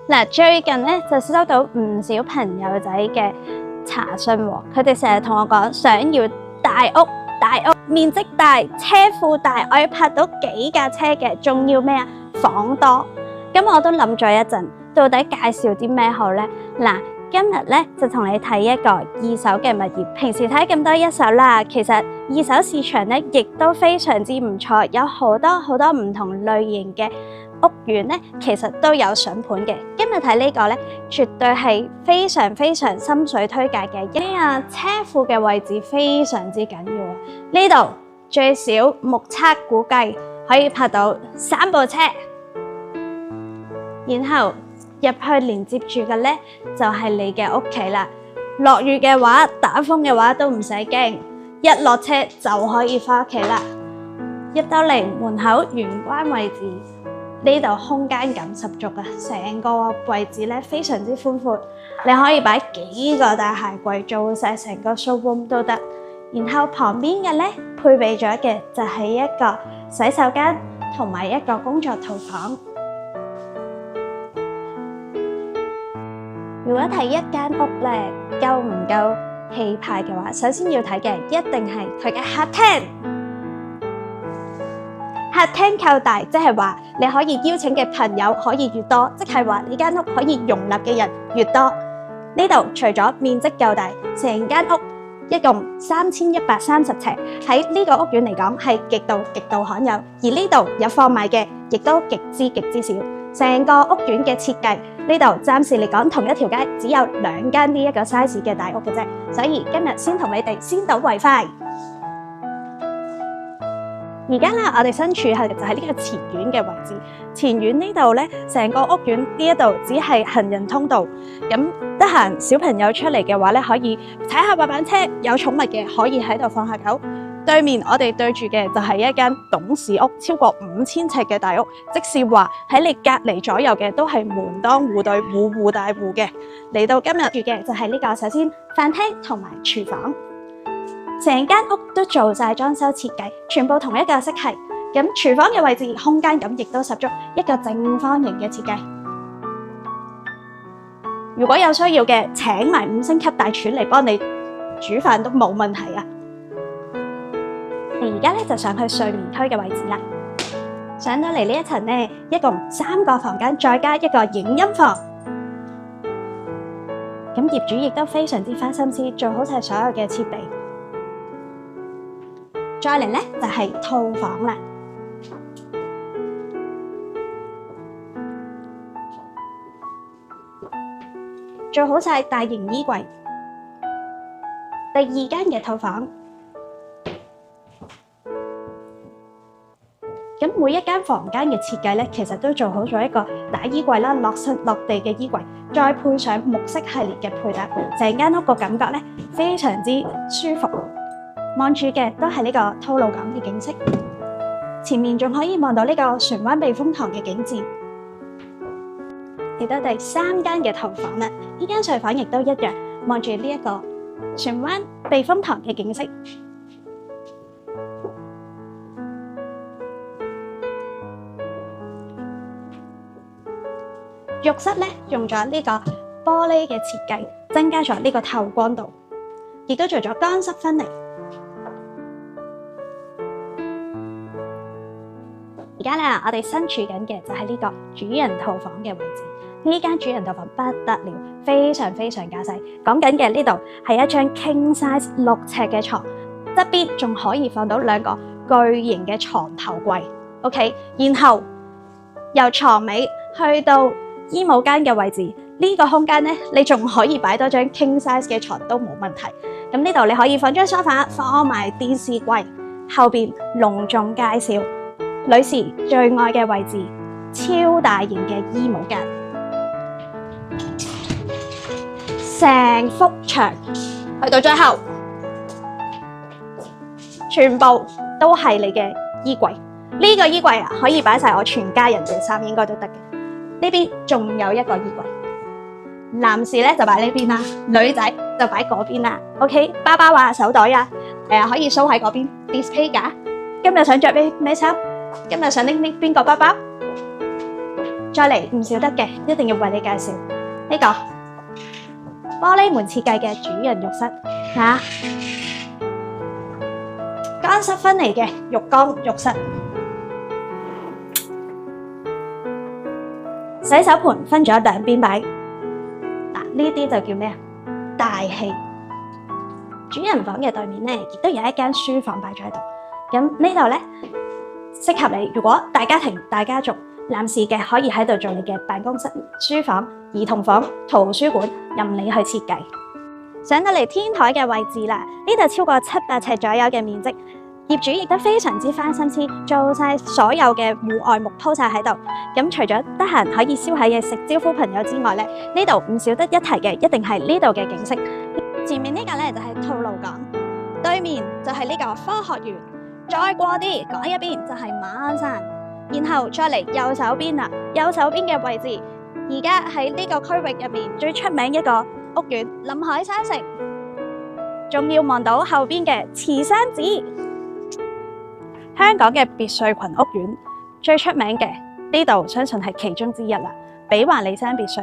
嗱，最近咧就收到唔少朋友仔嘅查詢喎，佢哋成日同我講想要大屋，面積大，車庫大，我要泊到幾架車嘅，仲要咩啊？房多。咁我都諗咗一陣，到底介紹啲咩好呢？嗱，今日咧就同你睇一個二手嘅物業。平時睇咁多一手啦，其實二手市場咧亦都非常之唔錯，有好多唔同類型嘅屋苑咧，其實都有上盤嘅。今日睇呢個咧，絕對係非常心水推介嘅。因為車庫嘅位置非常之緊要啊！呢度最少目測估計可以泊到3部車，然後入去連接住嘅咧就係你嘅屋企啦。落雨嘅話、打風嘅話都唔使驚，一落車就可以返屋企啦。入到嚟門口玄關位置。呢度空間感十足啊！成個位置咧非常之寬闊，你可以擺幾個大鞋櫃做晒成個 showroom 都得。然後旁邊嘅咧配備咗嘅就係一個洗手間同埋一個工作套房。如果睇一間屋咧夠唔夠氣派嘅話，首先要睇嘅一定係佢嘅客廳。客廳夠大，即係話你可以邀請嘅朋友可以越多，即係話你間屋可以容納嘅人越多。呢度除咗面積夠大，成間屋一共3130尺，喺呢個屋苑嚟講係極度罕有。而呢度有貨賣嘅，亦都極之少。成個屋苑嘅設計，呢度暫時嚟講同一條街只有2間呢一個 size 嘅大屋嘅啫，所以今日先同你哋先睹為快。而家咧，我哋身處係就係呢個前院嘅位置。前院呢度咧，成個屋苑呢一度只係行人通道。咁得閒小朋友出嚟嘅話咧，可以踩下滑板車，有寵物嘅可以喺度放下狗。對面我哋對住嘅就係一間董事屋，超過5000尺嘅大屋。即是話喺你隔離左右嘅都係門當戶對、戶戶大戶嘅。嚟到今日住嘅就係呢個，首先飯廳同埋廚房。成間屋都做晒裝修設計，全部同一個色系。咁廚房嘅位置空間感亦都十足，一個正方形嘅設計。如果有需要嘅，請埋5星級大廚嚟幫你煮飯都冇問題啊！而家咧就上去睡眠區嘅位置啦。上到嚟呢一層咧，一共3個房間，再加一個影音房。咁業主亦都非常之花心思，做好晒所有嘅設備。再嚟咧就係套房啦，做好晒大型衣櫃。第2間嘅套房，咁每一間房間嘅設計咧，其實都做好咗一個大衣櫃啦，落地嘅衣櫃，再配上木色系列嘅配搭，成間屋個感覺咧非常之舒服。望住嘅都係呢個吐露港嘅景色，前面仲可以望到呢個船灣避風塘嘅景緻。嚟到第3間嘅套房啦，呢間睡房亦都一樣，望住呢一個船灣避風塘嘅景色。浴室咧用咗呢個玻璃嘅設計，增加咗呢個透光度，亦都做咗乾濕分離。而家咧，我哋身處緊嘅就係呢個主人套房嘅位置。呢間主人套房不得了，非常架勢。講緊嘅呢度係一張 king size 6尺嘅床，側邊仲可以放到2個巨型嘅床頭櫃。OK， 然後由床尾去到衣帽間嘅位置，呢個空間咧，你仲可以擺多張 king size 嘅床都冇問題。咁呢度你可以放張梳化，放埋電視櫃。後邊隆重介紹女士最愛嘅位置，超大型嘅衣帽間，成幅牆去到最後，全部都係你嘅衣櫃。呢個衣櫃啊，可以擺晒我全家人嘅衫，應該都得嘅。呢邊仲有一個衣櫃，男士咧就擺呢邊啦，女仔就擺嗰邊啦。OK， 包包啊、手袋啊，可以 show 喺嗰邊 display 架。今日想着咩衫？今日想拎邊個包包？再嚟唔少得嘅，一定要為你介紹呢個玻璃門設計嘅主人浴室，乾濕分離嘅浴缸浴室，洗手盆分咗兩邊擺，呢啲就叫咩啊？大氣。主人房嘅對面咧，亦都有一間書房擺咗喺度。咁呢度咧，適合你。如果大家庭、大家族，男士嘅可以喺度做你嘅辦公室、書房、兒童房、圖書館，任你去設計。上到嚟天台嘅位置啦，呢度超過700尺左右嘅面積，業主亦都非常之花心思，做晒所有嘅戶外木鋪晒喺度。咁除咗得閒可以燒下嘢食招呼朋友之外咧，呢度唔少得一提嘅，一定係呢度嘅景色。前面呢個咧就係吐露港，對面就係呢個科學園，再過啲嗰一邊就係馬鞍山，然後再嚟右手邊啦，右手邊嘅位置，而家喺呢個區域入面最出名一個屋苑臨海山城，仲要望到後邊嘅慈山寺。香港嘅別墅群屋苑最出名嘅呢度，相信係其中之一啦，比華利山別墅。